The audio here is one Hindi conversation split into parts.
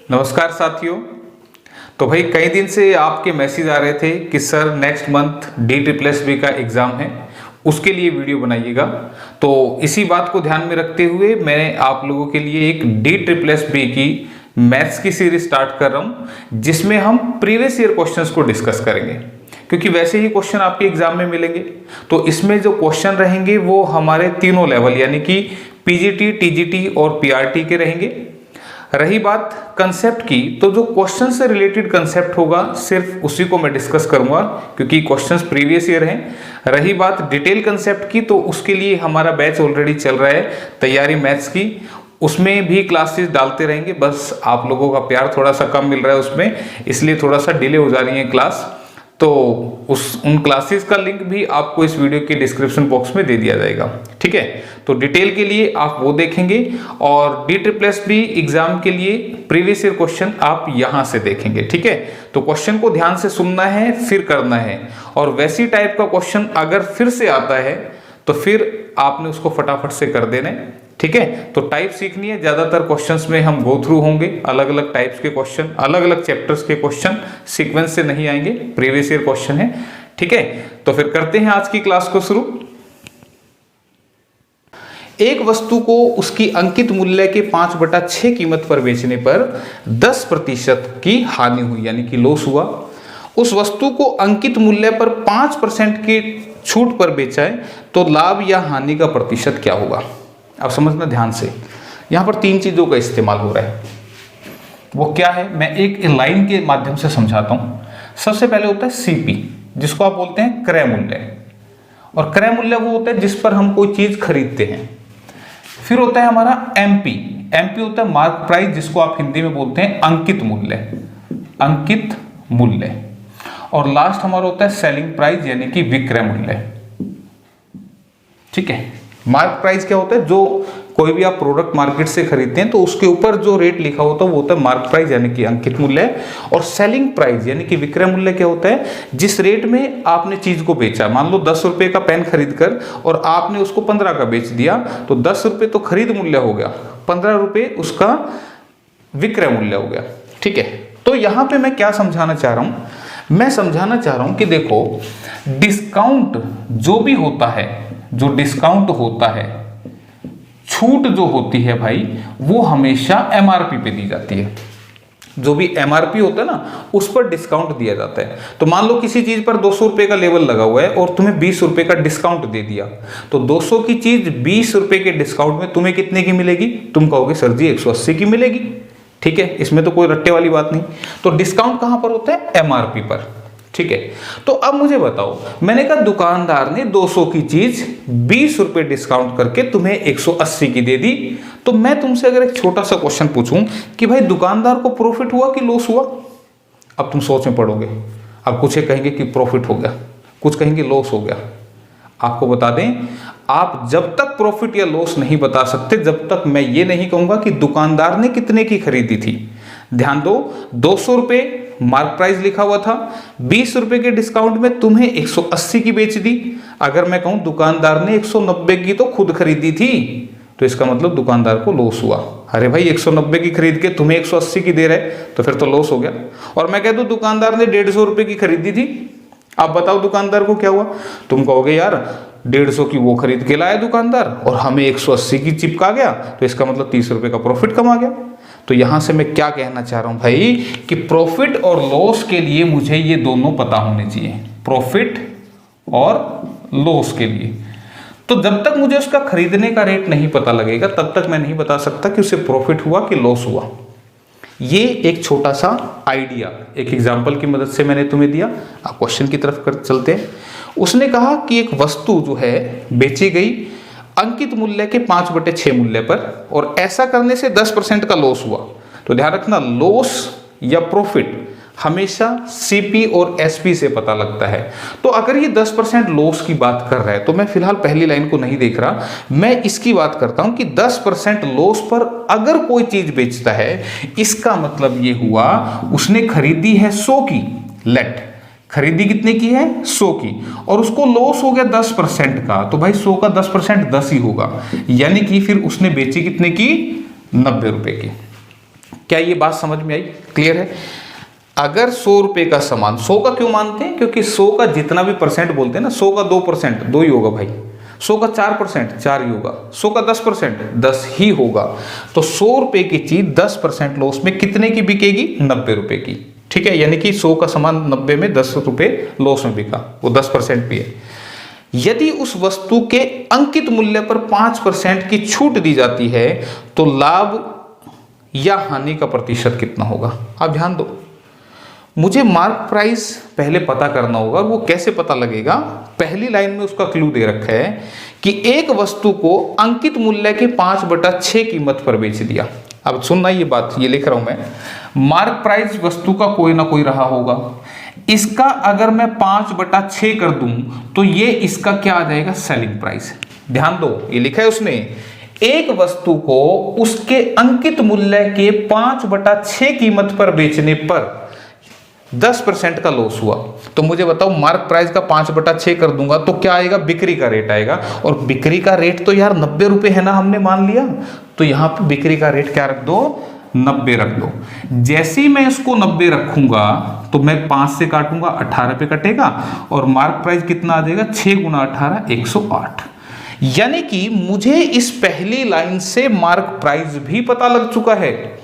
नमस्कार साथियों। तो भाई कई दिन से आपके मैसेज आ रहे थे कि सर नेक्स्ट मंथ DSSB का एग्ज़ाम है, उसके लिए वीडियो बनाइएगा। तो इसी बात को ध्यान में रखते हुए मैं आप लोगों के लिए एक DSSB की मैथ्स की सीरीज स्टार्ट कर रहा हूँ, जिसमें हम प्रीवियस ईयर क्वेश्चंस को डिस्कस करेंगे, क्योंकि वैसे ही क्वेश्चन आपके एग्जाम में मिलेंगे। तो इसमें जो क्वेश्चन रहेंगे वो हमारे तीनों लेवल यानी कि PGT, TGT और PRT के रहेंगे। रही बात कंसेप्ट की, तो जो क्वेश्चन से रिलेटेड कंसेप्ट होगा सिर्फ उसी को मैं डिस्कस करूंगा, क्योंकि क्वेश्चंस प्रीवियस ईयर हैं। रही बात डिटेल कंसेप्ट की, तो उसके लिए हमारा बैच ऑलरेडी चल रहा है तैयारी मैथ्स की, उसमें भी क्लासेस डालते रहेंगे। बस आप लोगों का प्यार थोड़ा सा कम मिल रहा है उसमें, इसलिए थोड़ा सा डिले हो जा रही है क्लास। तो उन क्लासेस का लिंक भी आपको इस वीडियो के डिस्क्रिप्शन बॉक्स में दे दिया जाएगा, ठीक है। तो डिटेल के लिए आप वो देखेंगे और DSSB एग्जाम के लिए प्रीवियस ईयर क्वेश्चन आप यहां से देखेंगे, ठीक है। तो क्वेश्चन को ध्यान से सुनना है, फिर करना है, और वैसी टाइप का क्वेश्चन अगर फिर से आता है तो फिर आपने उसको फटाफट से कर देना है, ठीक है। तो टाइप सीखनी है। ज्यादातर क्वेश्चंस में हम गो थ्रू होंगे, अलग अलग टाइप्स के क्वेश्चन, अलग अलग चैप्टर्स के क्वेश्चन सीक्वेंस से नहीं आएंगे, प्रीवियस ईयर क्वेश्चन है, ठीक है। तो फिर करते हैं आज की क्लास को शुरू। एक वस्तु को उसकी अंकित मूल्य के 5/6 कीमत पर बेचने पर 10% की हानि हुई, यानी कि लॉस हुआ। उस वस्तु को अंकित मूल्य पर 5% की छूट पर बेचा है तो लाभ या हानि का प्रतिशत क्या होगा। अब समझना ध्यान से, यहां पर 3 चीजों का इस्तेमाल हो रहा है। वो क्या है, मैं एक लाइन के माध्यम से समझाता हूं। सबसे पहले होता है CP, जिसको आप बोलते हैं क्रय मूल्य, और क्रय मूल्य वो होता है जिस पर हम कोई चीज खरीदते हैं। फिर होता है हमारा MP होता है मार्क प्राइस, जिसको आप हिंदी में बोलते हैं अंकित मूल्य। और लास्ट हमारा होता है सेलिंग प्राइस, यानी कि विक्रय मूल्य, ठीक है। मार्क प्राइस क्या होता है, जो कोई भी आप प्रोडक्ट मार्केट से खरीदते हैं तो उसके ऊपर जो रेट लिखा होता है वो होता है मार्क प्राइस, यानी कि अंकित मूल्य। और सेलिंग प्राइस यानी कि विक्रय मूल्य क्या होता है, जिस रेट में आपने चीज को बेचा। मान लो 10 रुपए का पेन खरीद कर और आपने उसको 15 का बेच दिया, तो 10 रुपए तो खरीद मूल्य हो गया, 15 रुपए उसका विक्रय मूल्य हो गया, ठीक है। तो यहां पे मैं क्या समझाना चाह रहा हूं, मैं समझाना चाह रहा हूं कि देखो, डिस्काउंट जो भी होता है, जो डिस्काउंट होता है, छूट जो होती है भाई, वो हमेशा MRP पे दी जाती है। जो भी MRP होता है ना, उस पर डिस्काउंट दिया जाता है। तो मान लो किसी चीज पर 200 रुपए का लेवल लगा हुआ है और तुम्हें 20 रुपए का डिस्काउंट दे दिया, तो 200 की चीज 20 रुपए के डिस्काउंट में तुम्हें कितने की मिलेगी, तुम कहोगे सर जी 180 की मिलेगी, ठीक है। इसमें तो कोई रट्टे वाली बात नहीं। तो डिस्काउंट कहां पर होता है, MRP पर, ठीक है। तो अब मुझे बताओ, मैंने कहा दुकानदार ने 200 की चीज 20 रुपए डिस्काउंट करके तुम्हें 180 की दे दी। तो मैं तुमसे अगर एक छोटा सा क्वेश्चन पूछूं कि भाई दुकानदार को प्रॉफिट हुआ कि लॉस हुआ, अब तुम सोच में पड़ोगे। अब कुछ कहेंगे कि प्रॉफिट हो गया, कुछ कहेंगे लॉस हो गया। आपको बता दें, आप जब तक प्रॉफिट या लॉस नहीं बता सकते, जब तक मैं ये नहीं कहूंगा कि दुकानदार ने कितने की खरीदी थी। ध्यान दो, 200 रुपए मार्क प्राइस लिखा हुआ था, 20 रुपए के डिस्काउंट में तुम्हें 180 की बेच दी। अगर मैं कहूं दुकानदार ने 190 की तो खुद खरीदी थी, तो इसका मतलब दुकानदार को लॉस हुआ। अरे भाई 190 की खरीद के तुम्हें 180 की दे रहे, तो फिर तो लॉस हो गया। और मैं कह दूं दुकानदार ने 150 रुपए की खरीदी थी, आप बताओ दुकानदार को क्या हुआ। तुम कहोगे यार 150 की वो खरीद के लाया दुकानदार और हमें 180 की चिपका गया, तो इसका मतलब 30 रुपए का प्रॉफिट कमा गया। तो यहां से मैं क्या कहना चाह रहा हूं भाई, कि प्रॉफिट और लॉस के लिए मुझे ये दोनों पता होने चाहिए, प्रॉफिट और लॉस के लिए। तो जब तक मुझे उसका खरीदने का रेट नहीं पता लगेगा, तब तक मैं नहीं बता सकता कि उसे प्रॉफिट हुआ कि लॉस हुआ। ये एक छोटा सा आइडिया एक एग्जाम्पल की मदद से मैंने तुम्हें दिया। आप क्वेश्चन की तरफ चलते हैं। उसने कहा कि एक वस्तु जो है बेची गई अंकित मूल्य के 5/6 मूल्य पर, और ऐसा करने से 10% का लॉस हुआ। तो ध्यान रखना, लॉस या प्रॉफिट हमेशा CP और SP से पता लगता है। तो अगर ये 10% लॉस की बात कर रहा है, तो मैं फिलहाल पहली लाइन को नहीं देख रहा, मैं इसकी बात करता हूं कि 10% लॉस पर अगर कोई चीज बेचता है, इसका मतलब ये हुआ उसने खरीदी है 100 की, लेट खरीदी कितने की है 100 की, और उसको लॉस हो गया 10% का, तो भाई 100 का 10% 10 ही होगा, यानी कि फिर उसने बेची कितने की 90 रुपए की। क्या ये बात समझ में आई? क्लियर है? अगर 100 रुपए का सामान, 100 का क्यों मानते हैं? क्योंकि 100 का जितना भी परसेंट बोलते हैं ना, 100 का 2% 2 ही होगा भाई, 100 का 4% 4 ही होगा, 100 का 10% 10 ही होगा। तो 100 रुपए की चीज 10% लॉस में कितने की बिकेगी? 90 रुपए की। ठीक है, यानी कि 100 का सामान 90 में 10 रुपए लॉस में बिका, वो 10% भी है। यदि उस वस्तु के अंकित मूल्य पर 5% की छूट दी जाती है तो लाभ या हानि का प्रतिशत कितना होगा? आप ध्यान दो, मुझे मार्क प्राइस पहले पता करना होगा। वो कैसे पता लगेगा? पहली लाइन में उसका क्लू दे रखा है कि एक वस्तु को अंकित मूल्य के 5/6 कीमत पर बेच दिया। अब सुनना ये बात, ये लिख रहा हूं मैं, मार्क प्राइस वस्तु का कोई ना कोई रहा होगा, इसका अगर मैं 5/6 कर दूं तो ये इसका क्या आ जाएगा? Selling price. ध्यान दो, ये लिखा है उसने, एक वस्तु को उसके अंकित मूल्य के 5/6 कीमत पर बेचने पर 10% का लॉस हुआ। तो मुझे बताओ, मार्क प्राइस का 5/6 कर दूंगा तो क्या आएगा? बिक्री का रेट आएगा। और बिक्री का रेट तो यार 90 रुपए है ना, हमने मान लिया। तो यहां पे बिक्री का रेट क्या रख दो? 90 रख दो। जैसे ही मैं इसको 90 रखूंगा तो मैं 5 से काटूंगा, 18 पे कटेगा, और मार्क प्राइस कितना आ जाएगा? 6 × 18 108। यानी कि मुझे इस पहली लाइन से मार्क प्राइस भी पता लग चुका है।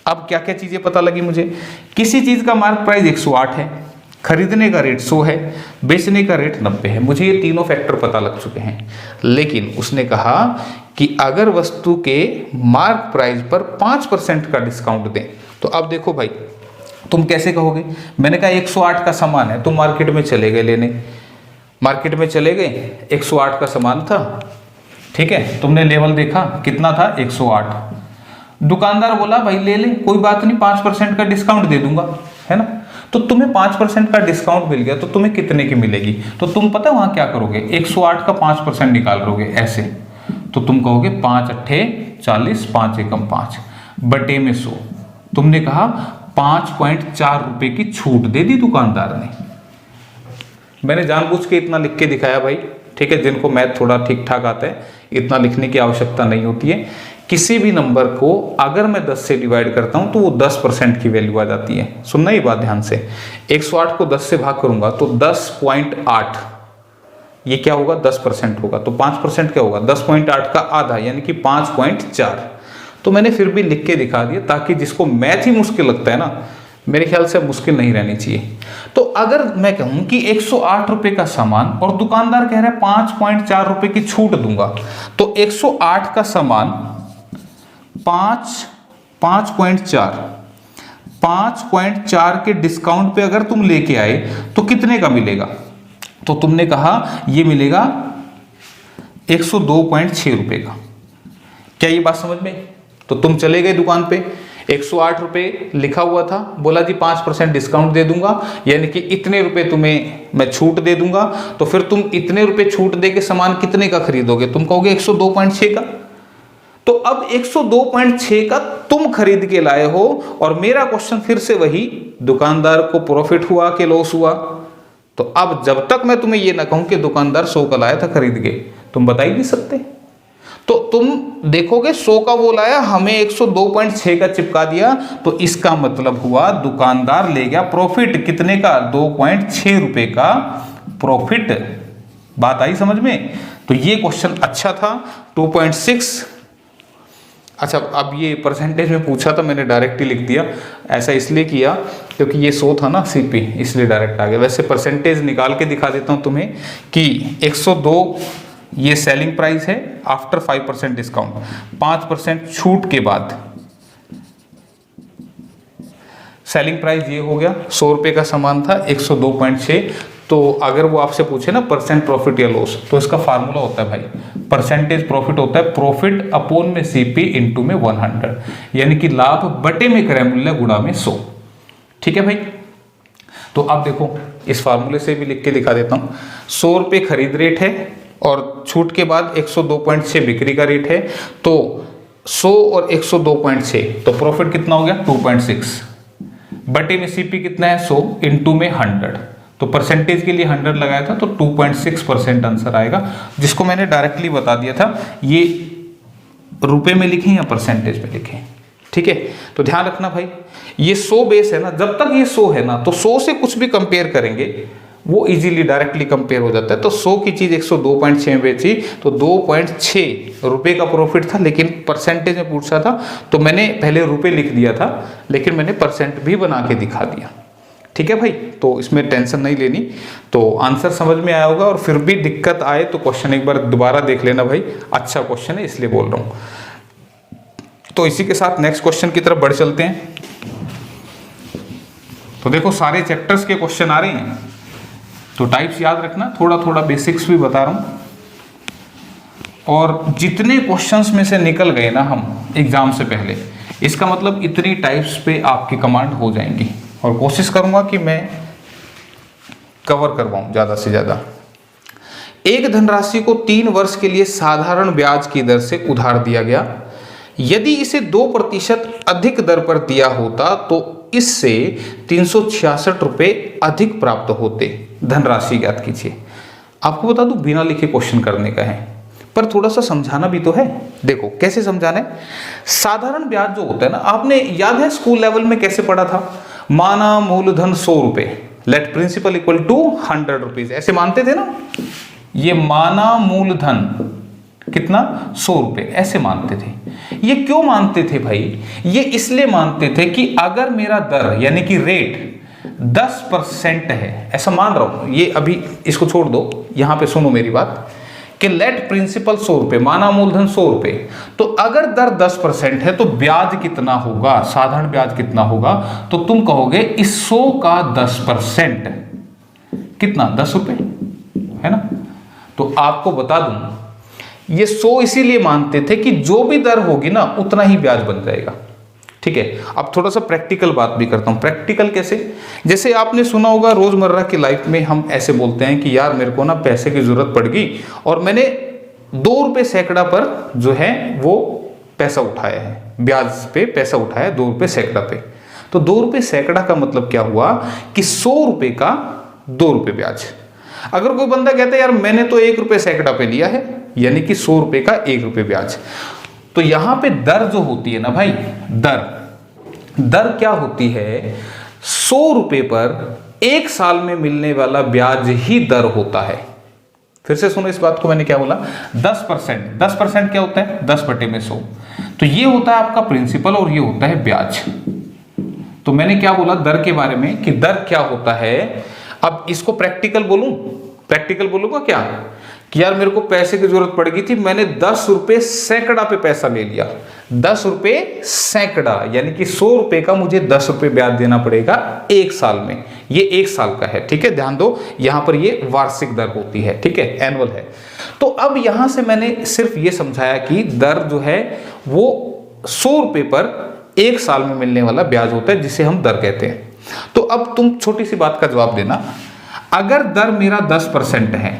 अब क्या क्या चीजें पता लगी मुझे? किसी चीज का मार्क प्राइस 108 है, खरीदने का रेट 100 है, बेचने का रेट 90 है। मुझे ये तीनों फैक्टर पता लग चुके हैं। लेकिन उसने कहा कि अगर वस्तु के मार्क प्राइस पर 5% का डिस्काउंट दें, तो अब देखो भाई, तुम कैसे कहोगे? मैंने कहा 108 का सामान है, तुम मार्केट में चले गए लेने, मार्केट में चले गए, 108 का सामान था, ठीक है, तुमने लेवल देखा कितना था? 108। दुकानदार बोला भाई ले ले, कोई बात नहीं, 5% का डिस्काउंट दे दूंगा, है ना। तो तुम्हें 5% का डिस्काउंट मिल गया तो तुम्हें कितने की मिलेगी? तो तुम पता है वहां क्या करोगे? 108 का 5% निकाल लोगे ऐसे, तो तुम कहोगे 5 अट्ठे 40, 5 एकम 5 बटे में 100। तुमने कहा 5.4 रुपए की छूट दे दी दुकानदार ने। मैंने जानबूझ के इतना लिख के दिखाया भाई, ठीक है। जिनको मैथ थोड़ा ठीक ठाक आता है, इतना लिखने की आवश्यकता नहीं होती है। किसी भी नंबर को अगर मैं 10 से डिवाइड करता हूं तो वो 10% की वैल्यू आ जाती है। सुनना ही बात ध्यान से, 108 को 10 से भाग करूंगा तो 10.8, ये क्या होगा? 10% होगा। तो 5% क्या होगा? 10.8 का आधा, यानी कि 5.4। तो मैंने फिर भी लिख के दिखा दिया ताकि जिसको मैथ ही मुश्किल लगता है ना, मेरे ख्याल से मुश्किल नहीं रहनी चाहिए। तो अगर मैं कहूं कि 108 रुपए का सामान और दुकानदार कह रहा है 5.4 रुपए की छूट दूंगा, तो 108 का सामान 5.4 के डिस्काउंट पे अगर तुम लेके आए तो कितने का मिलेगा? तो तुमने कहा ये मिलेगा 102.6 रुपए का। क्या ये बात समझ में? तो तुम चले गए दुकान पे, 108 रुपए लिखा हुआ था, बोला जी 5% डिस्काउंट दे दूंगा, यानी कि इतने रुपए तुम्हें मैं छूट दे दूंगा। तो फिर तुम इतने रुपए छूट दे के सामान कितने का खरीदोगे? तुम कहोगे 102.6 का। तो अब 102.6 का तुम खरीद के लाए हो, और मेरा क्वेश्चन फिर से वही, दुकानदार को प्रॉफिट हुआ कि लॉस हुआ? तो अब जब तक मैं तुम्हें ये ना कहूं कि दुकानदार 100 का लाया था खरीद के, तुम बता ही नहीं सकते। तो तुम देखोगे 100 का वो लाया, हमें 102.6 का चिपका दिया, तो इसका मतलब हुआ दुकानदार ले गया प्रॉफिट कितने का? 2.6 रुपए का प्रॉफिट। बात आई समझ में? तो ये क्वेश्चन अच्छा था। 2.6, अच्छा अब ये परसेंटेज में पूछा था, मैंने डायरेक्ट ही लिख दिया। ऐसा इसलिए किया क्योंकि ये 100 था ना सीपी, इसलिए डायरेक्ट आ गया। वैसे परसेंटेज निकाल के दिखा देता हूं तुम्हें कि 102 ये सेलिंग प्राइस है आफ्टर 5% डिस्काउंट, 5% छूट के बाद सेलिंग प्राइस ये हो गया। 100 रुपए का सामान था, 102.6। तो अगर वो आपसे पूछे ना परसेंट प्रॉफिट या लॉस, तो इसका फार्मूला होता है भाई, परसेंटेज प्रॉफिट होता है प्रॉफिट अपॉन में सीपी इनटू में 100, यानी कि लाभ बटे में क्रय मूल्य गुणा में 100। ठीक है भाई। तो अब देखो इस फार्मूले से भी लिख के दिखा देता हूं। 100 रुपए खरीद रेट है और छूट के बाद 102.6 बिक्री का रेट है, तो 100 और 102.6, तो प्रॉफिट कितना हो गया? 2.6 बटे में सीपी कितना है? 100 इनटू में 100। तो परसेंटेज के लिए 100 लगाया था, तो 2.6% आंसर आएगा, जिसको मैंने डायरेक्टली बता दिया था। ये रुपए में लिखें या परसेंटेज में लिखें? ठीक है, तो ध्यान रखना भाई, ये 100 बेस है ना, जब तक ये 100 है ना तो 100 से कुछ भी कंपेयर करेंगे वो इजीली डायरेक्टली कंपेयर हो जाता है। तो 100 की चीज 102.6 में बेची तो 2.6 रुपए का प्रॉफिट था, लेकिन परसेंटेज में पूछा था तो मैंने पहले रुपए लिख दिया था, लेकिन मैंने परसेंट भी बना के दिखा दिया। ठीक है भाई, तो इसमें टेंशन नहीं लेनी। तो आंसर समझ में आया होगा, और फिर भी दिक्कत आए तो क्वेश्चन एक बार दोबारा देख लेना भाई, अच्छा क्वेश्चन है इसलिए बोल रहा हूँ। तो इसी के साथ नेक्स्ट क्वेश्चन की तरफ बढ़ चलते हैं। तो देखो सारे चैप्टर्स के क्वेश्चन आ रहे हैं, तो टाइप्स याद रखना, थोड़ा थोड़ा बेसिक्स भी बता रहा हूँ। और जितने क्वेश्चंस में से निकल गए ना हम एग्जाम से पहले, इसका मतलब इतनी टाइप्स पे आपकी कमांड हो जाएंगी, और कोशिश करूंगा कि मैं कवर करवाऊं ज़्यादा से ज़्यादा। एक धनराशि को 3 वर्ष के लिए साधारण ब्याज की दर से उधार दिया गया, यदि इसे 2% अधिक दर पर दिया होता तो इससे 366 रुपये अधिक प्राप्त होते। धनराशि ज्ञात कीजिए। आपको बता दूं बिना लिखे क्वेश्चन करने का है, पर थोड़ा सा समझाना भी तो है। देखो कैसे समझाना है। साधारण ब्याज जो होता है ना, आपने याद है स्कूल लेवल में कैसे पढ़ा था, माना मूलधन 100 रुपये, let principal equal to 100 rupees, ऐसे मानते थे ना। ये माना मूलधन कितना, 100 रुपये, ऐसे मानते थे। ये क्यों मानते थे भाई, ये इसलिए मानते थे कि अगर मेरा दर यानी कि रेट 10% है, ऐसा मान रहा हूं, ये अभी इसको छोड़ दो, यहां पे सुनो मेरी बात, कि लेट प्रिंसिपल 100 रुपये, माना मूलधन 100 रुपये, तो अगर दर 10% है तो ब्याज कितना होगा, साधारण ब्याज कितना होगा, तो तुम कहोगे इस 100 का 10% कितना, 10 रुपये है ना। तो आपको बता दूं ये 100 इसीलिए मानते थे कि जो भी दर होगी ना उतना ही ब्याज बन जाएगा। ठीक है, अब थोड़ा सा प्रैक्टिकल बात भी करता हूं। प्रैक्टिकल कैसे, जैसे आपने सुना होगा रोजमर्रा की लाइफ में हम ऐसे बोलते हैं कि यार मेरे को ना पैसे की जरूरत पड़ गई और मैंने 2 रुपये सैकड़ा पर जो है वो पैसा उठाया है, ब्याज पे पैसा उठाया 2 रुपये सैकड़ा पे। तो 2 रुपये सैकड़ा का मतलब क्या हुआ कि 100 रुपये का 2 रुपये ब्याज। अगर कोई बंदा कहता है यार मैंने तो 1 रुपये सैकड़ा पे लिया है, यानी कि 100 रुपये का 1 रुपये ब्याज, तो यहां पे दर जो होती है ना भाई, दर क्या होती है, 100 रुपये पर 1 साल में मिलने वाला ब्याज ही दर होता है। फिर से सुनो इस बात को, मैंने क्या बोला, 10% क्या होता है, 10/100, तो ये होता है आपका प्रिंसिपल और ये होता है ब्याज। तो मैंने क्या बोला दर के बारे में कि दर क्या होता है। अब इसको प्रैक्टिकल बोलूंगा क्या कि यार मेरे को पैसे की जरूरत पड़ गई थी, मैंने 10 रुपये सैकड़ा पे पैसा ले लिया, 10 रुपये सैकड़ा, यानी कि 100 रुपये का मुझे 10 रुपये ब्याज देना पड़ेगा 1 साल में। ये 1 साल का है, ठीक है, ध्यान दो, यहां पर ये वार्षिक दर होती है, ठीक है, एनुअल है। तो अब यहां से मैंने सिर्फ ये समझाया कि दर जो है वो 100 रुपये पर 1 साल में मिलने वाला ब्याज होता है, जिसे हम दर कहते हैं। तो अब तुम छोटी सी बात का जवाब देना, अगर दर मेरा 10% है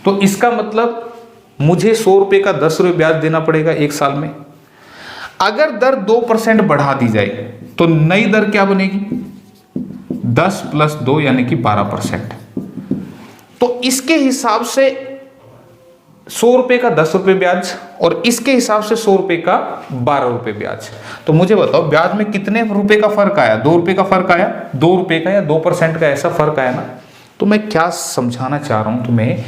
तो इसका मतलब मुझे 100 रुपये का 10 रुपये ब्याज देना पड़ेगा 1 साल में। अगर दर 2% बढ़ा दी जाए तो नई दर क्या बनेगी, 10 + 2 यानी कि 12%। तो इसके हिसाब से 100 रुपये का 10 रुपये ब्याज और इसके हिसाब से 100 रुपये का 12 रुपये ब्याज। तो मुझे बताओ ब्याज में कितने रुपए का फर्क आया, 2 रुपये का फर्क आया, 2 रुपये का या 2% का ऐसा फर्क आया ना। तो मैं क्या समझाना चाह रहा हूं तुम्हें,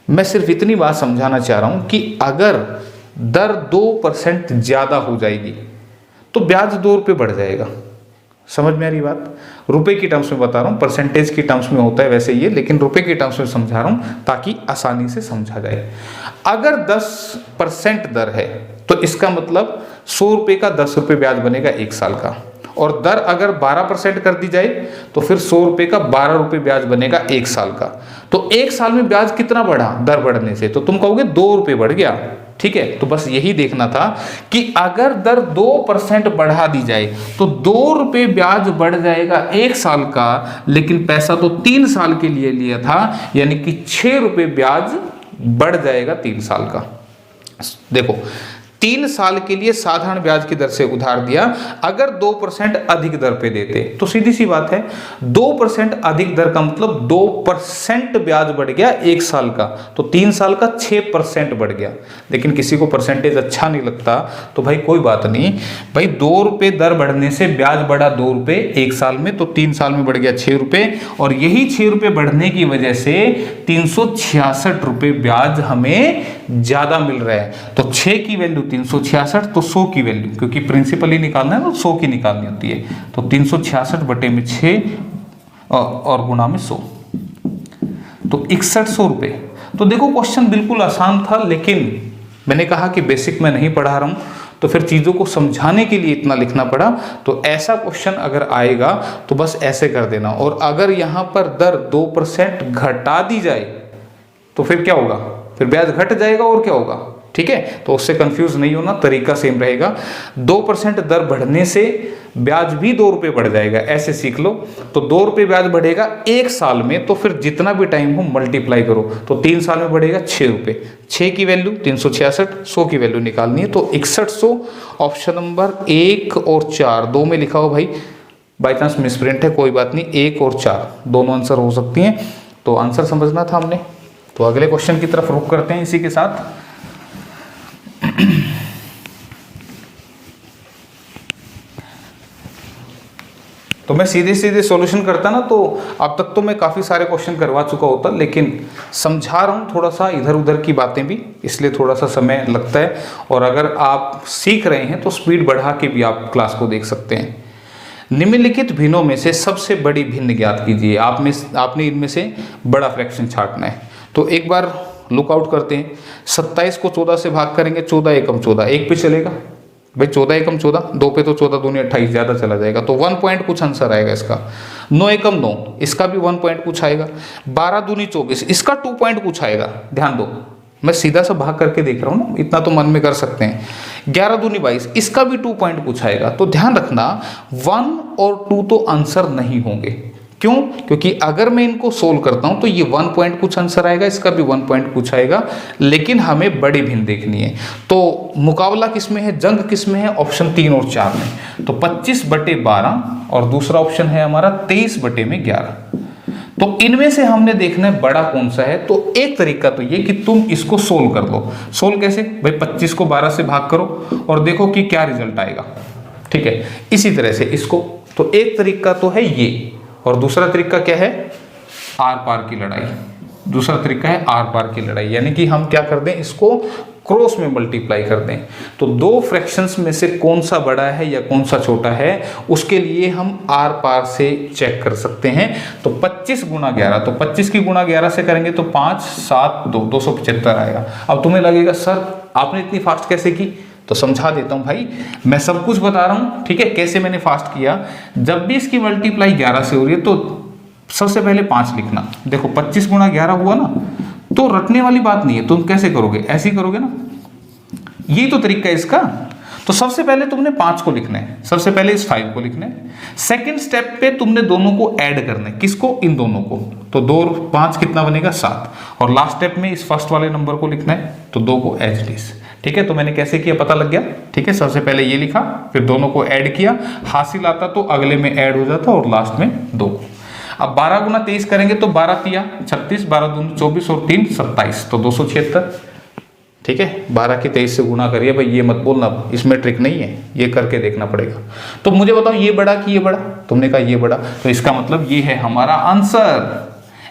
मैं सिर्फ इतनी बात समझाना चाह रहा हूं कि अगर दर 2% ज्यादा हो जाएगी तो ब्याज 2 रुपये बढ़ जाएगा। समझ में आ रही बात, रुपए की टर्म्स में बता रहा हूं, परसेंटेज की टर्म्स में होता है वैसे ये, लेकिन रुपए की टर्म्स में समझा रहा हूं ताकि आसानी से समझा जाए। अगर 10% दर है तो इसका मतलब 100 रुपये का 10 रुपये ब्याज बनेगा 1 साल का, और दर अगर 12% कर दी जाए तो फिर 100 रुपये का 12 रुपये ब्याज बनेगा 1 साल का। तो 1 साल में ब्याज कितना बढ़ा दर बढ़ने से, तो तुम कहोगे 2 रुपये बढ़ गया, ठीक है। तो बस यही देखना था कि अगर दर 2% बढ़ा दी जाए तो 2 रुपये ब्याज बढ़ जाएगा 1 साल का, लेकिन पैसा तो 3 साल के लिए लिया था, यानी कि 6 रुपये ब्याज बढ़ जाएगा 3 साल का। देखो 3 साल के लिए साधारण ब्याज की दर से उधार दिया, अगर 2% अधिक दर पे देते। तो सीधी सी बात है, 2% अधिक दर का मतलब 2% ब्याज बढ़ गया 1 साल का, तो 3 साल का 6% बढ़ गया। लेकिन किसी को परसेंटेज अच्छा नहीं लगता, तो भाई कोई बात नहीं भाई, 2 रुपये दर बढ़ने से ब्याज बढ़ा 2 रुपये 1 साल में, तो 3 साल में बढ़ गया 6 रुपये, और यही 6 रुपये बढ़ने की वजह से 366 रुपये ब्याज हमें ज्यादा मिल रहा है। तो 6 की वैल्यू 366, तो 100 की वैल्यू, क्योंकि प्रिंसिपल ही निकालना है तो 100 की निकालनी होती है, तो 366 बटे में 6 और गुणा में 100, तो 6100 रुपये। तो देखो क्वेश्चन बिल्कुल आसान था, लेकिन मैंने कहा कि बेसिक में नहीं पढ़ा रहा हूं, तो फिर चीज़ों को समझाने के लिए इतना लिखना पड़ा। तो ऐसा क्वेश्चन अगर आएगा तो बस ऐसे कर देना, और अगर यहाँ पर दर 2% घटा दी जाए तो फिर क्या होगा, फिर ब्याज घट जाएगा और क्या होगा, ठीक है। तो उससे कंफ्यूज नहीं होना, तरीका सेम रहेगा। 2% दर बढ़ने से ब्याज भी 2 रुपये बढ़ जाएगा, ऐसे सीख लो। तो 2 रुपये ब्याज बढ़ेगा 1 साल में, तो फिर जितना भी टाइम हो मल्टीप्लाई करो, तो 3 साल में बढ़ेगा 6 रुपये। 6 की वैल्यू 366, 100 की वैल्यू निकालनी है, तो 6100। ऑप्शन नंबर 1 और 4 दो में लिखा हो भाई, बाई चांस मिसप्रिंट है कोई बात नहीं, 1 और 4 दोनों आंसर हो सकती हैं। तो आंसर समझना था हमने। तो अगले क्वेश्चन की तरफ रुख करते हैं इसी के साथ। तो मैं सीधे सीधे सॉल्यूशन करता ना, तो अब तक तो मैं काफ़ी सारे क्वेश्चन करवा चुका होता, लेकिन समझा रहा हूँ थोड़ा सा इधर उधर की बातें भी, इसलिए थोड़ा सा समय लगता है। और अगर आप सीख रहे हैं तो स्पीड बढ़ा के भी आप क्लास को देख सकते हैं। निम्नलिखित भिन्नों में से सबसे बड़ी भिन्न ज्ञात कीजिए। आपने इनमें से बड़ा फ्रैक्शन छांटना है। तो एक बार लुकआउट करते हैं। 27 को 14 से भाग करेंगे, 14 एकम 14, 1 पे चलेगा भाई, 14 एकम 14, 2 पे तो 14 दूनी 28, ज़्यादा चला जाएगा, तो 1 पॉइंट कुछ आंसर आएगा इसका। 9 एकम 9, इसका भी 1 पॉइंट कुछ आएगा। 12 दूनी 24, इसका 2 पॉइंट कुछ आएगा। ध्यान दो, मैं सीधा सा भाग करके देख रहा हूँ ना, इतना तो मन में कर सकते हैं। 11 दूनी 22, इसका भी 2 पॉइंट कुछ आएगा। तो ध्यान रखना 1 और 2 तो आंसर नहीं होंगे। क्यों? क्योंकि अगर मैं इनको सोल्व करता हूं तो ये 1 पॉइंट कुछ आंसर आएगा, इसका भी 1 पॉइंट कुछ आएगा, लेकिन हमें बड़ी भिन्न देखनी है। तो मुकाबला किस में है, जंग किस में है? ऑप्शन 3 और 4 में। तो 25/12 और दूसरा ऑप्शन है हमारा 23/11। तो इनमें से हमने देखना है बड़ा कौन सा है। तो एक तरीका तो ये कि तुम इसको सोल्व कर लो। सोल्व कैसे भाई? 25 को 12 से भाग करो और देखो कि क्या रिजल्ट आएगा, ठीक है। इसी तरह से इसको, तो एक तरीका तो है ये, और दूसरा तरीका क्या है? आर पार की लड़ाई। दूसरा तरीका है आर पार की लड़ाई, यानी कि हम क्या कर दें, इसको क्रॉस में मल्टीप्लाई कर दें। तो दो फ्रैक्शंस में से कौन सा बड़ा है या कौन सा छोटा है, उसके लिए हम आर पार से चेक कर सकते हैं। तो 25 गुणा 11, तो 25 की गुणा 11 से करेंगे तो 5 7 2 275 आएगा। अब तुम्हें लगेगा सर आपने इतनी फास्ट कैसे की? तो समझा देता हूं भाई, मैं सब कुछ बता रहा हूं, ठीक है, कैसे मैंने फास्ट किया। जब भी इसकी मल्टीप्लाई 11 से हो रही है तो सबसे पहले 5 लिखना। देखो 25 गुणा 11 हुआ ना, तो रटने वाली बात नहीं है। तुम कैसे करोगे? ऐसे ही करोगे ना, यही तो तरीका है इसका। तो सबसे पहले तुमने 5 को लिखना है, सबसे पहले इस 5 को लिखना है। सेकंड स्टेप पे तुमने दोनों को ऐड करना है। किसको? इन दोनों को। तो 2 और 5 कितना बनेगा? 7। और लास्ट स्टेप में इस फर्स्ट वाले नंबर को लिखना है, तो 2 को एज इट इज, ठीक है। तो मैंने कैसे किया पता लग गया, ठीक है। सबसे पहले ये लिखा, फिर दोनों को ऐड किया, हासिल आता तो अगले में ऐड हो जाता और लास्ट में 2। अब 12 गुना 23 करेंगे तो 12 तिया 36, 12 दूनी 24 और 3 27, तो 276, ठीक है। 12 की 23 से गुना करिए भाई, ये मत बोलना, इसमें ट्रिक नहीं है, ये करके देखना पड़ेगा। तो मुझे बताओ ये बड़ा कि ये बड़ा? तुमने कहा ये बड़ा, तो इसका मतलब ये है हमारा आंसर।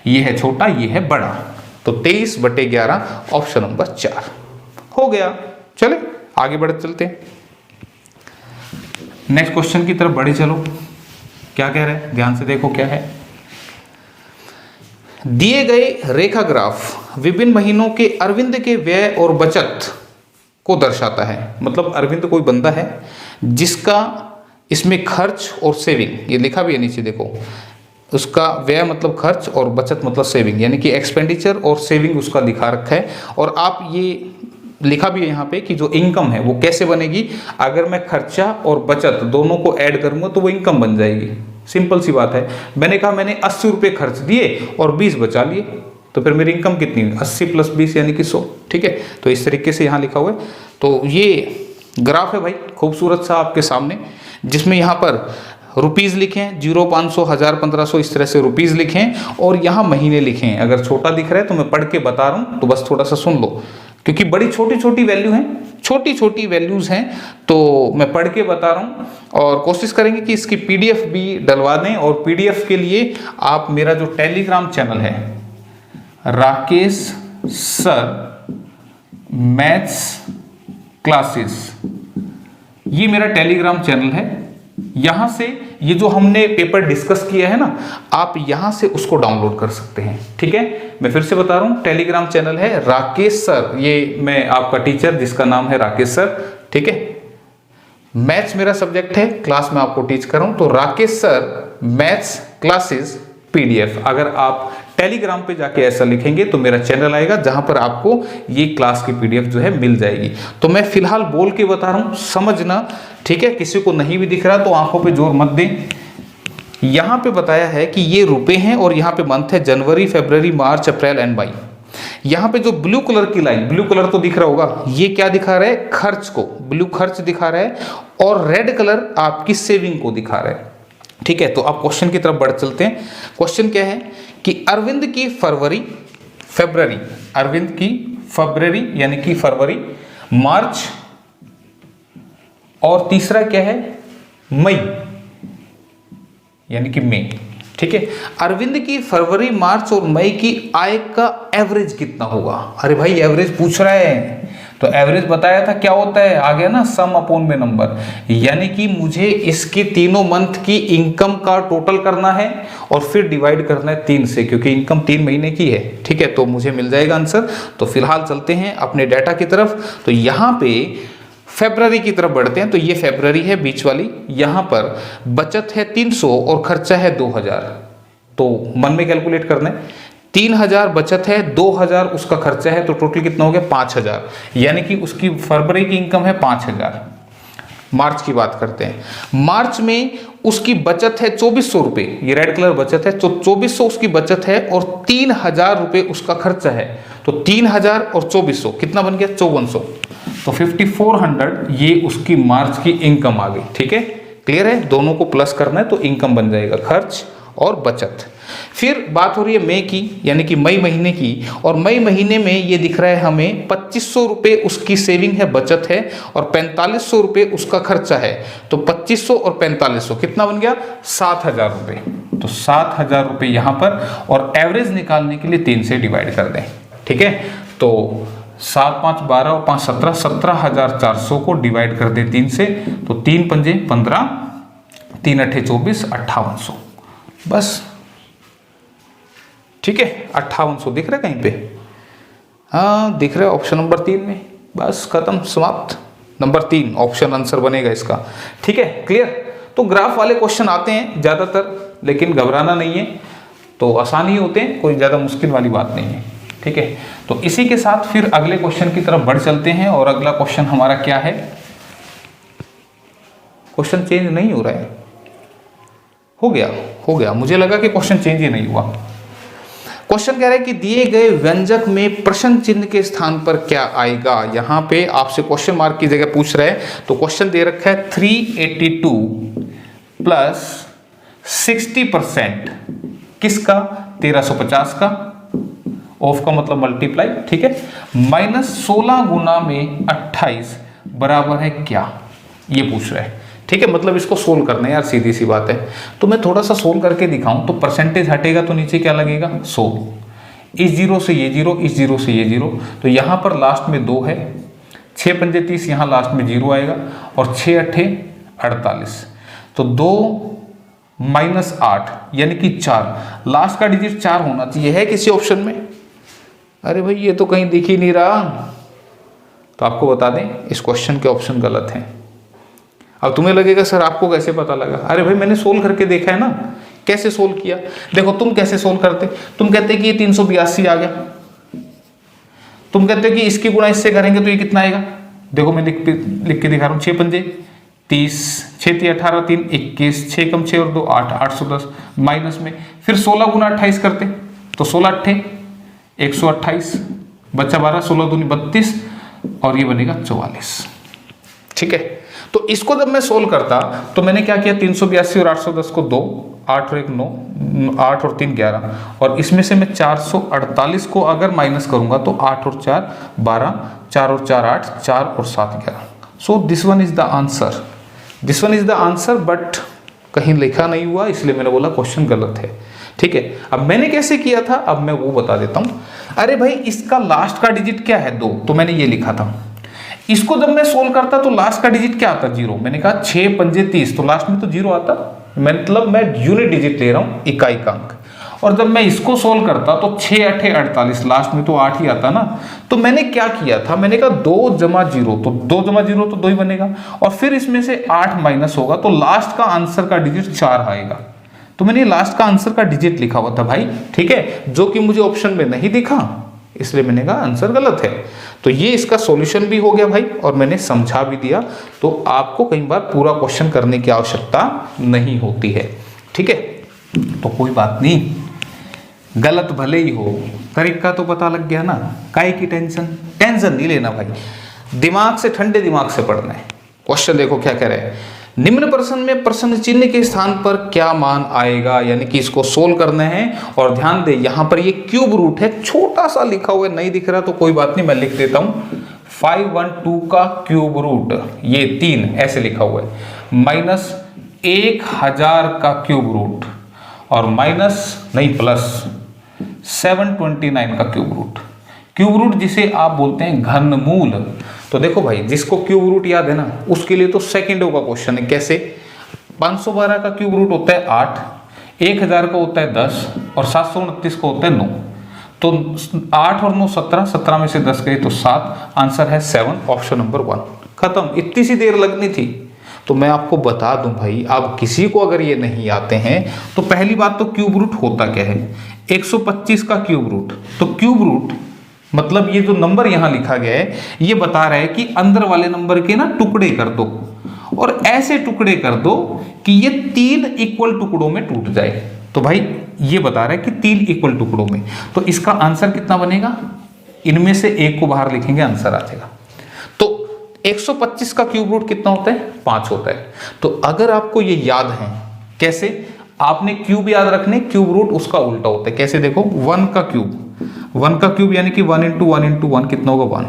ये है छोटा, ये है बड़ा। तो 23/11 ऑप्शन नंबर 4 हो गया। चले आगे बढ़ते चलते हैं, नेक्स्ट क्वेश्चन की तरफ बढ़े चलो। क्या कह रहे हैं, ध्यान से देखो क्या है। दिए गए रेखा ग्राफ विभिन्न महीनों के अरविंद के व्यय और बचत को दर्शाता है। मतलब अरविंद कोई बंदा है जिसका इसमें खर्च और सेविंग, ये लिखा भी है नीचे देखो, उसका व्यय मतलब खर्च और बचत मतलब सेविंग, यानी कि एक्सपेंडिचर और सेविंग उसका दिखा रखा है। और आप ये लिखा भी है यहाँ पे कि जो इनकम है वो कैसे बनेगी, अगर मैं खर्चा और बचत दोनों को ऐड करूंगा तो वो इनकम बन जाएगी। सिंपल सी बात है। मैंने कहा मैंने 80 रुपये खर्च दिए और 20 बचा लिए, तो फिर मेरी इनकम कितनी हुई, 80 + 20 यानी कि 100। ठीक है, तो इस तरीके से यहाँ लिखा हुआ है। तो ये ग्राफ है भाई खूबसूरत सा आपके सामने, जिसमें यहाँ पर रुपीज़ लिखे हैं 0, 500, 1000, 1500 इस तरह से रुपीज़ लिखे हैं, और यहाँ महीने लिखे हैं। अगर छोटा दिख रहा है तो मैं पढ़ के बता रहा हूँ, तो बस थोड़ा सा सुन लो, क्योंकि बड़ी छोटी छोटी वैल्यू हैं, छोटी छोटी वैल्यूज़ हैं, तो मैं पढ़ के बता रहा हूँ। और कोशिश करेंगे कि इसकी PDF भी डलवा दें, और PDF के लिए आप मेरा जो टेलीग्राम चैनल है राकेश सर मैथ्स क्लासेस, ये मेरा टेलीग्राम चैनल है। यहाँ से ये जो हमने पेपर डिस्कस किया है ना, आप यहाँ से उसको डाउनलोड कर सकते हैं। ठीक है, मैं फिर से बता रहा हूँ, टेलीग्राम चैनल है राकेश सर, ये मैं आपका टीचर जिसका नाम है राकेश सर। ठीक है, मैथ्स मेरा सब्जेक्ट है, क्लास में आपको टीच कर रहा हूँ, तो Rakesh sir maths classes PDF। अगर आप टेलीग्राम पे जाके ऐसा लिखेंगे तो मेरा चैनल आएगा, जहां पर आपको ये क्लास की PDF जो है मिल जाएगी। तो मैं फिलहाल बोल के बता रहा हूं, समझना। ठीक है, किसी को नहीं भी दिख रहा तो आंखों पे जोर मत दें। यहां पे बताया है कि ये रुपए हैं, और यहां पे मंथ है जनवरी, फरवरी, मार्च, अप्रैल एंड मई। यहाँ पे जो ब्लू कलर की लाइन, ब्लू कलर तो दिख रहा होगा, ये क्या दिखा रहा है, खर्च को, ब्लू खर्च दिखा रहा है, और रेड कलर आपकी सेविंग को दिखा रहा है। ठीक है, तो आप क्वेश्चन की तरफ बढ़ चलते हैं। क्वेश्चन क्या है कि अरविंद की फरवरी, अरविंद की फरवरी यानी कि फरवरी, मार्च, और तीसरा क्या है मई यानी कि मई। ठीक है, अरविंद की फरवरी, मार्च और मई की आय का एवरेज कितना होगा। अरे भाई एवरेज पूछ रहा है, तो एवरेज बताया था क्या होता है, आ गया ना, सम अपॉन में नंबर, यानी कि मुझे इसकी तीनों मंथ की इनकम का टोटल करना है और फिर डिवाइड करना है 3 से, क्योंकि इनकम 3 महीने की है। ठीक है, तो मुझे मिल जाएगा आंसर। तो फिलहाल चलते हैं अपने डाटा की तरफ। तो यहाँ पे फरवरी की तरफ बढ़ते हैं, तो ये फरवरी है बीच वाली, यहाँ पर बचत है 300 और खर्चा है 2000। तो मन में कैलकुलेट करना है, 3000 बचत है, 2000 उसका खर्चा है, तो टोटल कितना हो गया 5000, यानी कि उसकी फरवरी की इनकम है 5000। मार्च की बात करते हैं, मार्च में उसकी बचत है 2400 रुपये, ये रेड कलर बचत है, तो 2400 उसकी बचत है और 3000 रुपये उसका खर्चा है। तो 3000 और 2400 कितना बन गया 5400, तो 5400 ये उसकी मार्च की इनकम आ गई। ठीक है, क्लियर है, दोनों को प्लस करना है तो इनकम बन जाएगा खर्च और बचत। फिर बात हो रही है मई की, यानी कि मई महीने की, और मई महीने में ये दिख रहा है हमें 2500 रुपये उसकी सेविंग है, बचत है, और 4500 रुपये उसका खर्चा है। तो 2500 और 4500 कितना बन गया 7000 रुपये। तो 7000 रुपये यहाँ पर, और एवरेज निकालने के लिए 3 से डिवाइड कर दें। ठीक है, तो 7, 5, 12 और 5, 17, 17400 को डिवाइड कर दें 3 से, तो 3 पंजे 15, 3 अट्ठे 24, 5800, बस। ठीक है, 5800 दिख रहा है कहीं पे, हाँ दिख रहा है ऑप्शन नंबर 3 में, बस खत्म समाप्त। नंबर 3 ऑप्शन आंसर बनेगा इसका। ठीक है, क्लियर। तो ग्राफ वाले क्वेश्चन आते हैं ज़्यादातर, लेकिन घबराना नहीं है, तो आसान ही होते हैं, कोई ज़्यादा मुश्किल वाली बात नहीं है। ठीक है, तो इसी के साथ फिर अगले क्वेश्चन की तरफ बढ़ चलते हैं। और अगला क्वेश्चन हमारा क्या है, क्वेश्चन चेंज नहीं हो रहा है, हो गया, मुझे लगा कि क्वेश्चन चेंज ही नहीं हुआ। क्वेश्चन कह रहा है कि दिए गए व्यंजक में प्रश्न चिन्ह के स्थान पर क्या आएगा। यहां पे आपसे क्वेश्चन मार्क की जगह पूछ रहा है, तो क्वेश्चन दे रखा है 382 प्लस 60% किसका, 1350 का, ऑफ का मतलब मल्टीप्लाई। ठीक है, माइनस 16 गुना में 28 बराबर है क्या, ये पूछ रहा है। ठीक है, मतलब इसको सोल्व करना है यार, सीधी सी बात है। तो मैं थोड़ा सा सोल्व करके दिखाऊं, तो परसेंटेज हटेगा तो नीचे क्या लगेगा 100, इस जीरो से ये जीरो, इस जीरो से ये जीरो, तो यहाँ पर लास्ट में 2 है, 6 पंजे 30, यहाँ लास्ट में 0 आएगा, और 6 अट्ठे 48, तो 2 माइनस 8 यानी कि 4, लास्ट का डिजिट 4 होना चाहिए, है किसी ऑप्शन में। अरे भाई ये तो कहीं दिख ही नहीं रहा, तो आपको बता दें इस क्वेश्चन के ऑप्शन गलत हैं। अब तुम्हें लगेगा सर आपको कैसे पता लगा, अरे भाई मैंने सोल्व करके देखा है ना, कैसे सोल्व किया। देखो तुम कैसे सोल्व करते, तुम कहते कि ये 382 आ गया, तुम कहते हो कि इसकी गुणा इससे करेंगे तो ये कितना आएगा। देखो मैं लिख के दिखा रहा हूँ, 6 पंजे 30, 6 3 18, 3 21, 6 कम 6 और 2 8, 810, माइनस में फिर 16 गुना 28 करते, तो 16 अट्ठे 128 बच्चा 12, 16 दूनी 32 और ये बनेगा 44। ठीक है, तो इसको जब मैं सोल्व करता तो मैंने क्या किया, 382 और 810 को 2, 8 और 1 9, 8 और 3 11, और इसमें से मैं 448 को अगर माइनस करूंगा तो 8 और 4 12, 4 और 4 8, 4 और 7 11। So this one is the answer, this one is the answer, but कहीं लिखा नहीं हुआ इसलिए मैंने बोला क्वेश्चन गलत है। ठीक है, अब मैंने कैसे किया था अब मैं वो बता देता हूं। अरे भाई इसका लास्ट का डिजिट क्या है 2, तो मैंने ये लिखा था। इसको जब मैं सोल्व करता तो लास्ट का डिजिट क्या आता, 0। मैंने कहा 6 पंजे 30, तो लास्ट में तो 0 आता, मतलब मैं यूनिट डिजिट ले रहा हूं, इकाई का अंक। और जब मैं इसको सोल्व करता तो 6 8 48, लास्ट में तो 8 ही आता ना। तो मैंने क्या किया था, मैंने कहा 2 जमा 0, तो 2 जमा 0 तो 2 ही बनेगा, और फिर इसमें से 8 माइनस होगा तो लास्ट का आंसर का डिजिट 4 आएगा। तो मैंने लास्ट का आंसर का डिजिट लिखा हुआ था भाई। ठीक है, जो कि मुझे ऑप्शन में नहीं दिखा, इसलिए मैंने कहा आंसर गलत है। तो ये इसका सॉल्यूशन भी हो गया भाई, और मैंने समझा भी दिया। तो आपको कई बार पूरा क्वेश्चन करने की आवश्यकता नहीं होती है। ठीक है, तो कोई बात नहीं, गलत भले ही हो, तरीका तो पता लग गया ना, काहे की टेंशन, टेंशन नहीं लेना भाई, दिमाग से, ठंडे दिमाग से पढ़ना है। क्वेश्चन देखो क्या कह रहे हैं, निम्न प्रश्न में प्रश्न चिन्ह के स्थान पर क्या मान आएगा, यानी कि इसको सोल्व करना है। और ध्यान दे यहाँ पर ये क्यूब रूट है, छोटा सा लिखा हुआ है, नहीं दिख रहा तो कोई बात नहीं, मैं लिख देता हूं 512 का क्यूब रूट, ये 3 ऐसे लिखा हुआ है, माइनस 1000 का क्यूब रूट, और माइनस नहीं प्लस 729 का क्यूब रूट। क्यूब रूट जिसे आप बोलते हैं घनमूल। तो देखो भाई, जिसको क्यूब रूट याद है ना, उसके लिए तो सेकंडों का क्वेश्चन है। कैसे, 512 का क्यूब रूट होता है 8, 1000 का होता है 10, और 729 का होता है 9। तो 8 और 9 17, 17 में से 10 गए तो 7, आंसर है 7, ऑप्शन नंबर 1। खत्म, इतनी सी देर लगनी थी। तो मैं आपको बता दूं भाई, आप किसी को अगर ये नहीं आते हैं तो पहली बात तो क्यूब रूट होता क्या है, 125 का क्यूब रूट। तो क्यूब रूट मतलब ये जो नंबर यहां लिखा गया है, ये बता रहा है कि अंदर वाले नंबर के ना टुकड़े कर दो, और ऐसे टुकड़े कर दो कि ये 3 इक्वल टुकड़ों में टूट जाए। तो भाई ये बता रहा है कि 3 इक्वल टुकड़ों में, तो इसका आंसर कितना बनेगा, इनमें से एक को बाहर लिखेंगे, आंसर आ जाएगा। तो 125 का क्यूब रूट कितना होता है, 5 होता है। तो अगर आपको ये याद है, कैसे, आपने क्यूब याद रखने, क्यूब रूट उसका उल्टा होता है। कैसे, देखो 1 का क्यूब, 1 का क्यूब यानी कि 1 इंटू 1 इंटू 1 कितना होगा 1।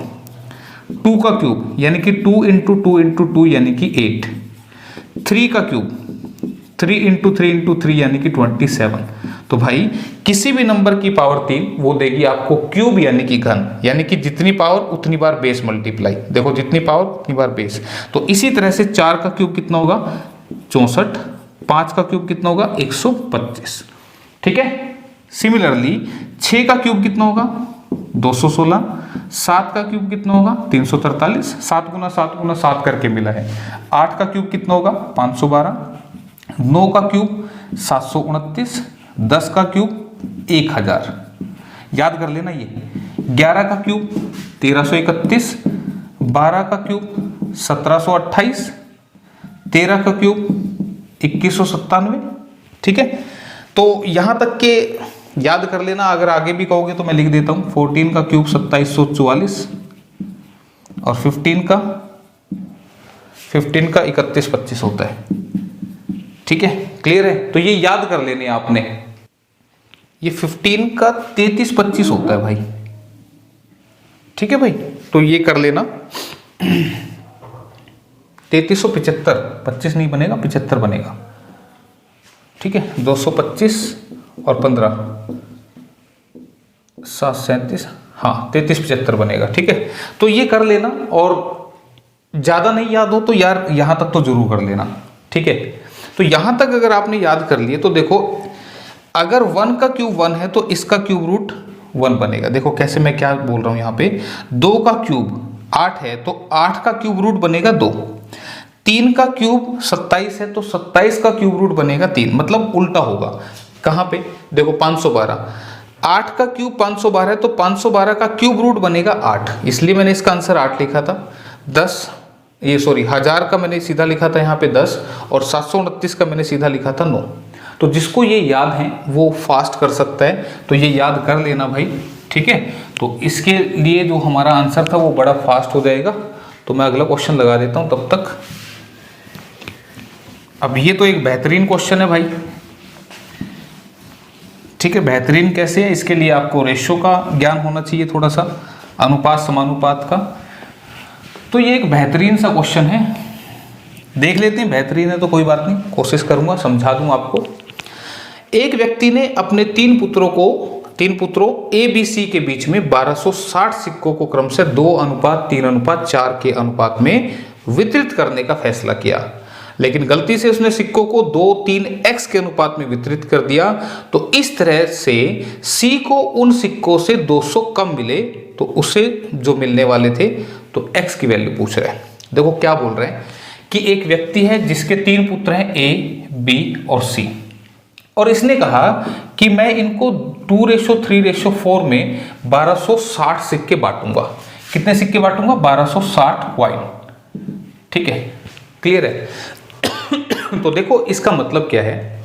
2 का क्यूब यानी कि 2 इंटू 2 इंटू 2 यानी कि 8। 3 का क्यूब 3 इंटू 3 इंटू 3 यानी कि 27। तो भाई किसी भी नंबर की पावर 3 वो देगी आपको क्यूब यानी कि घन, यानी कि जितनी पावर उतनी बार बेस मल्टीप्लाई। देखो जितनी पावर उतनी बार बेस। तो इसी तरह से 4 का क्यूब कितना होगा 64, 5 का क्यूब कितना होगा 125। ठीक है, सिमिलरली 6 का क्यूब कितना होगा 216, 7 का क्यूब कितना होगा 343, 7 गुना 7 गुना 7 करके मिला है। 8 का क्यूब कितना होगा 512, 9 का क्यूब 729, 10 का क्यूब 1000, याद कर लेना ये। 11 का क्यूब 1331, 12 का क्यूब 1728, 13 का क्यूब 2197। ठीक है, तो यहां तक के याद कर लेना। अगर आगे भी कहोगे तो मैं लिख देता हूं, 14 का क्यूब 2744, और 15 का 3125 होता है। ठीक है, क्लियर है, तो ये याद कर लेने आपने। ये 15 का 3325 होता है भाई। ठीक है भाई, तो ये कर लेना। 3375, 25 नहीं बनेगा 75 बनेगा। ठीक है, 225 और 15 737, हाँ 3375 बनेगा। ठीक है, तो ये कर लेना, और ज्यादा नहीं याद हो तो यार यहां तक तो जरूर कर लेना। ठीक है, तो यहां तक अगर आपने याद कर लिए तो देखो, अगर 1 का क्यूब 1 है तो इसका क्यूब रूट 1 बनेगा। देखो कैसे, मैं क्या बोल रहा हूं यहाँ पे, 2 का क्यूब 8 है तो 8 का क्यूब रूट बनेगा 2। 3 का क्यूब 27 है तो 27 का क्यूब रूट बनेगा 3, मतलब उल्टा होगा। कहां पे, देखो 512, 8 का क्यूब 512 है तो 512 का क्यूब रूट बनेगा 8, इसलिए मैंने इसका आंसर 8 लिखा था। 1000 का मैंने सीधा लिखा था यहाँ पे 10, और 729 का मैंने सीधा लिखा था 9। तो जिसको ये याद है वो फास्ट कर सकता है, तो ये याद कर लेना भाई। ठीक है, तो इसके लिए जो हमारा आंसर था वो बड़ा फास्ट हो जाएगा। तो मैं अगला क्वेश्चन लगा देता हूं तब तक। अब ये तो एक बेहतरीन क्वेश्चन है भाई, ठीक है। बेहतरीन कैसे है, इसके लिए आपको रेशो का ज्ञान होना चाहिए, थोड़ा सा अनुपात समानुपात का। तो ये एक बेहतरीन सा क्वेश्चन है, देख लेते हैं। बेहतरीन है तो कोई बात नहीं, कोशिश करूंगा समझा दूं आपको। एक व्यक्ति ने अपने तीन पुत्रों ए बी सी के बीच में 1260 सिक्कों को क्रम से 2:3:4 के अनुपात में वितरित करने का फैसला किया, लेकिन गलती से उसने सिक्कों को 2:3x के अनुपात में वितरित कर दिया। तो इस तरह से सी को उन सिक्कों से 200 कम मिले, तो उसे जो मिलने वाले थे, तो x की वैल्यू पूछ रहे हैं। देखो क्या बोल रहे हैं कि एक व्यक्ति है जिसके तीन पुत्र हैं ए, बी और सी, और इसने कहा कि मैं इनको 2:3:4 में 1260 सिक्के बांटूंगा। कितने सिक्के बांटूंगा? 1260 कॉइन, ठीक है, क्लियर है। तो देखो इसका मतलब क्या है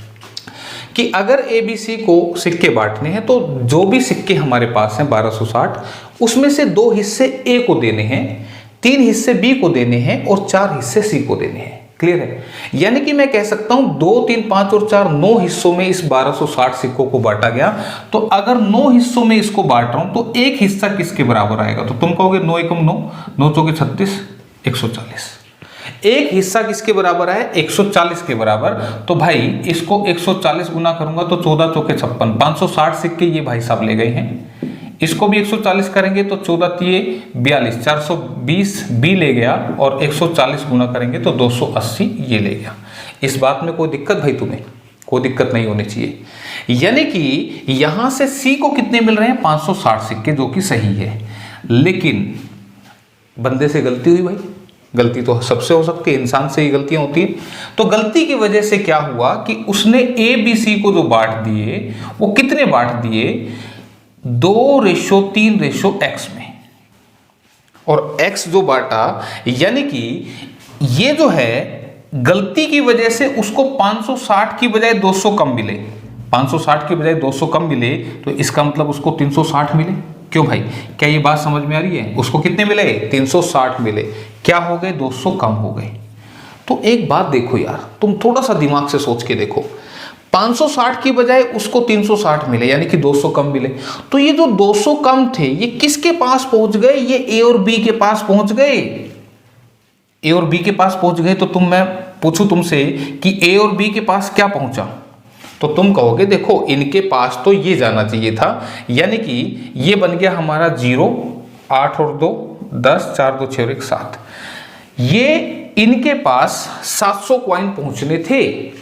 कि अगर ए बी सी को सिक्के बांटने हैं तो जो भी सिक्के हमारे पास हैं 1260, उसमें से 2 हिस्से ए को देने हैं, 3 हिस्से बी को देने हैं और 4 हिस्से सी को देने हैं। क्लियर है? यानी कि मैं कह सकता हूं 2, 3, 5 और 4 9 हिस्सों में इस 1260 सिक्कों को बांटा गया। तो अगर 9 हिस्सों में इसको बांट रहा हूं तो एक हिस्सा किसके बराबर आएगा? तो तुम कहोगे 9 एकम 9, 9 चौके 36, 140। एक हिस्सा किसके बराबर है? 140 के बराबर। तो भाई इसको 140 गुना करूंगा तो 14 चौके 56, 560 सिक्के ये भाई साहब ले गए हैं। इसको भी 140 करेंगे तो 14 तिये 42, 420 बी ले गया, और 140 गुना करेंगे तो 280 ये ले गया। इस बात में कोई दिक्कत भाई? तुम्हें कोई दिक्कत नहीं होनी चाहिए। यानी कि यहां से सी को कितने मिल रहे हैं? 560 सिक्के, जो कि सही है। लेकिन बंदे से गलती हुई भाई, गलती तो सबसे हो सकती है, इंसान से ही गलतियां होती हैं। तो गलती की वजह से क्या हुआ कि उसने ए बी सी को जो बांट दिए वो कितने बांट दिए? 2:3:x में, और x जो बांटा, यानी कि ये जो है गलती की वजह से उसको 560 की बजाय 200 कम मिले, 560 की बजाय 200 कम मिले, तो इसका मतलब उसको 360 मिले। क्यों भाई? क्या ये बात समझ में आ रही है? उसको कितने मिले? 360 मिले। क्या हो गए? 200 कम हो गए। तो एक बात देखो यार, तुम थोड़ा सा दिमाग से सोच के देखो, 560 की बजाय उसको 360 मिले, यानी कि 200 कम मिले। तो ये जो 200 कम थे ये किसके पास पहुंच गए? ये ए और बी के पास पहुंच गए। ए और बी के पास पहुंच गए। तो मैं पूछूं तुमसे कि ए और बी के पास क्या पहुंचा? तो तुम कहोगे देखो इनके पास तो ये जाना चाहिए था, यानी कि ये बन गया हमारा 0, 8 और 2 10, 4 2 6 और 1 7। ये इनके पास 700 कॉइन पहुंचने थे,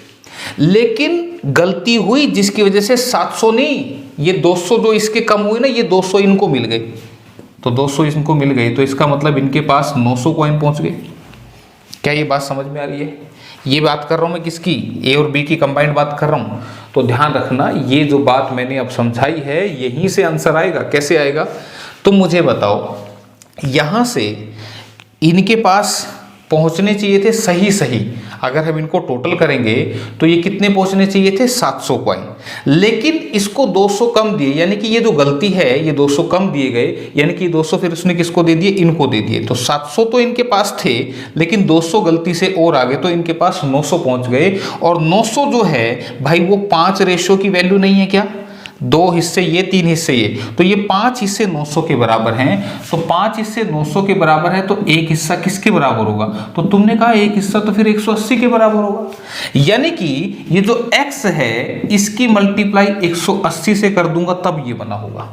लेकिन गलती हुई जिसकी वजह से 700 नहीं, ये 200 जो इसके कम हुए ना, ये 200 इनको मिल गए। तो 200 इनको मिल गए, तो इसका मतलब इनके पास 900 कॉइन पहुंच गए। क्या ये बात समझ में आ रही है? ये बात कर रहा हूं मैं किसकी? ए और बी की कंबाइंड बात कर रहा हूं। तो ध्यान रखना, ये जो बात मैंने अब समझाई है यहीं से आंसर आएगा। कैसे आएगा? तुम मुझे बताओ, यहां से इनके पास पहुंचने चाहिए थे सही, अगर हम इनको टोटल करेंगे तो ये कितने पहुंचने चाहिए थे? 700 कॉइन, लेकिन इसको 200 कम दिए, यानी कि ये जो गलती है ये 200 कम दिए गए, यानी कि 200 फिर उसने किसको दे दिए? इनको दे दिए। तो 700 तो इनके पास थे, लेकिन 200 गलती से और आ गए, तो इनके पास 900 पहुंच गए। और 900 जो है भाई वो 5 रेशो की वैल्यू नहीं है क्या? 2 हिस्से ये, 3 हिस्से ये, तो ये 5 हिस्से 900 के बराबर हैं। तो 5 हिस्से 900 के बराबर है, तो एक हिस्सा किसके बराबर होगा? तो तुमने कहा एक हिस्सा तो फिर 180 के बराबर होगा। यानी कि ये जो x है इसकी मल्टीप्लाई 180 से कर दूंगा तब ये बना होगा।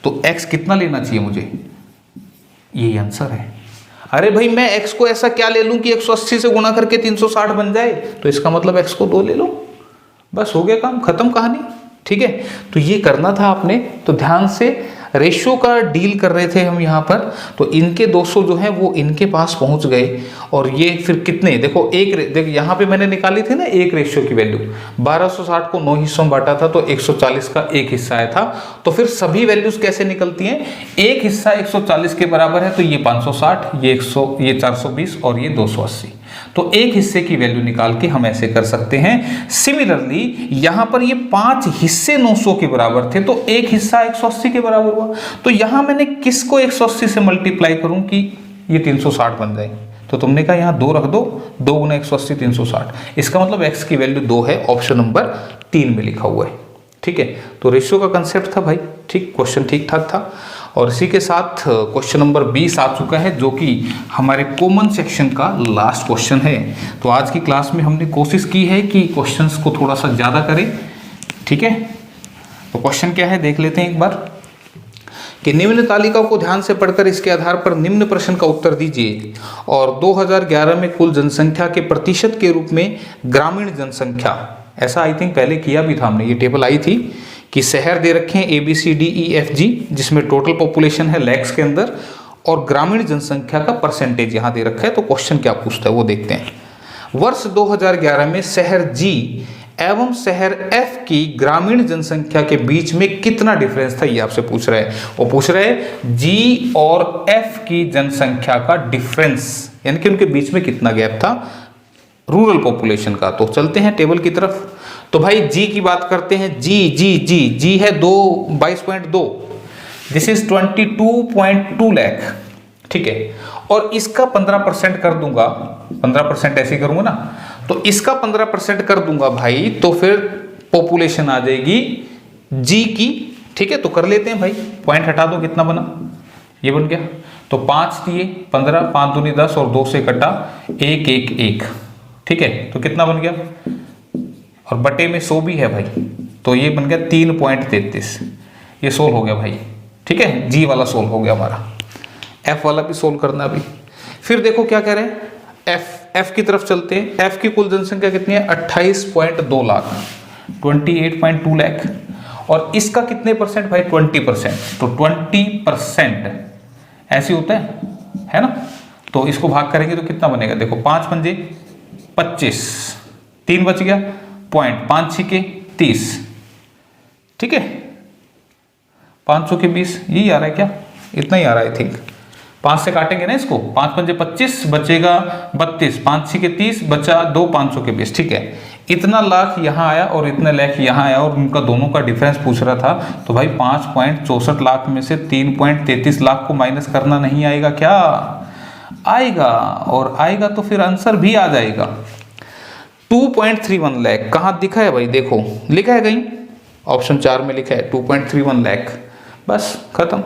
तो x कितना लेना चाहिए मुझे? यही आंसर है। अरे भाई मैं x को ऐसा क्या ले लूं कि 180 से गुणा करके 360 बन जाए? तो इसका मतलब x को 2 ले लो, बस हो गया काम, खत्म कहानी। ठीक है, तो ये करना था आपने। तो ध्यान से रेशियो का डील कर रहे थे हम यहाँ पर। तो इनके 200 जो है वो इनके पास पहुंच गए, और ये फिर कितने, देखो देखो यहाँ पे मैंने निकाली थी ना एक रेशियो की वैल्यू, 1260 को 9 हिस्सों में बांटा था, तो 140 का एक हिस्सा आया था। तो फिर सभी वैल्यूज कैसे निकलती हैं? एक हिस्सा 140 के बराबर है, तो ये 560, ये 420 और ये 280। तो एक हिस्से की वैल्यू निकाल के हम ऐसे कर सकते हैं। सिमिलरली यहां पर ये 5 हिस्से 900 के बराबर थे, तो एक हिस्सा 180 के बराबर हुआ। तो यहां मैंने किसको 180 से मल्टीप्लाई करूं कि ये 360 बन जाए? तो तुमने कहा यहाँ 2 रख दो, 2 गुना 180 360। इसका मतलब x की वैल्यू 2 है, ऑप्शन नंबर 3 में लिखा हुआ है। ठीक है, तो रेशियो का कंसेप्ट था भाई। ठीक, क्वेश्चन ठीक ठाक था। और इसी के साथ क्वेश्चन नंबर 20 आ चुका है, जो कि हमारे कॉमन सेक्शन का लास्ट क्वेश्चन है। तो आज की क्लास में हमने कोशिश की है कि क्वेश्चंस को थोड़ा सा ज़्यादा करें। ठीक है, तो क्वेश्चन क्या है देख लेते हैं एक बार, कि निम्न तालिका को ध्यान से पढ़कर इसके आधार पर निम्न प्रश्न का उत्तर दीजिए। और 2011 में कुल जनसंख्या के प्रतिशत के रूप में ग्रामीण जनसंख्या, ऐसा आई थिंक पहले किया भी था हमने, ये टेबल आई थी कि शहर दे रखे हैं ABCDEFG, जिसमें टोटल पॉपुलेशन है लैक्स के अंदर, और ग्रामीण जनसंख्या का परसेंटेज यहाँ दे रखा है। तो क्वेश्चन क्या पूछता है वो देखते हैं। वर्ष 2011 में शहर G एवं शहर F की ग्रामीण जनसंख्या के बीच में कितना डिफरेंस था, ये आपसे पूछ रहा है। वो पूछ रहा है G और F की जनसंख्या का डिफरेंस, यानी कि उनके बीच में कितना गैप था रूरल पॉपुलेशन का। तो चलते हैं टेबल की तरफ। तो भाई G की बात करते हैं। G है 22.2, दिस इज 22.2 लाख। ठीक है, और इसका 15% कर दूंगा, 15% ऐसे करूंगा ना, तो इसका 15% कर दूंगा भाई, तो फिर पॉपुलेशन आ जाएगी G की। ठीक है, तो कर लेते हैं भाई, पॉइंट हटा दो, कितना बना, ये बन गया। तो 5 दिए 15, 5 दूनी 10 और 2 से कटा 1 1 1। ठीक है, तो कितना बन गया, और बटे में 100 भी है भाई, तो ये बन गया 3.33। ये सोल्व हो गया भाई। ठीक है, G वाला सोल्व हो गया हमारा, F वाला भी सोल्व करना अभी। फिर देखो क्या कह रहे हैं, F की तरफ चलते हैं। F की कुल जनसंख्या कितनी है, 28.2 लाख, 28.2 लाख। और इसका कितने परसेंट भाई, 20%। तो 20% ऐसे होता है ना। तो इसको भाग करेंगे तो कितना बनेगा, देखो 5 पंजे 25, 3 बच गया पॉइंट, 5 6 के 30। ठीक है, 500 के 20, यही आ रहा है क्या, इतना ही आ रहा है आई थिंक। 5 से काटेंगे ना इसको, 5 पंजे 25 बचेगा 32, 5 6 के 30 बचा 2, 500 के 20। ठीक है, इतना लाख यहाँ आया और इतना लाख यहाँ आया, और उनका दोनों का डिफरेंस पूछ रहा था। तो भाई 5.64 लाख में से 3.33 लाख को माइनस करना नहीं आएगा क्या, आएगा, और आएगा तो फिर आंसर भी आ जाएगा। 2.31 लाख कहाँ दिखा है भाई, देखो लिखा है कहीं, ऑप्शन 4 में लिखा है 2.31 लाख, बस खत्म।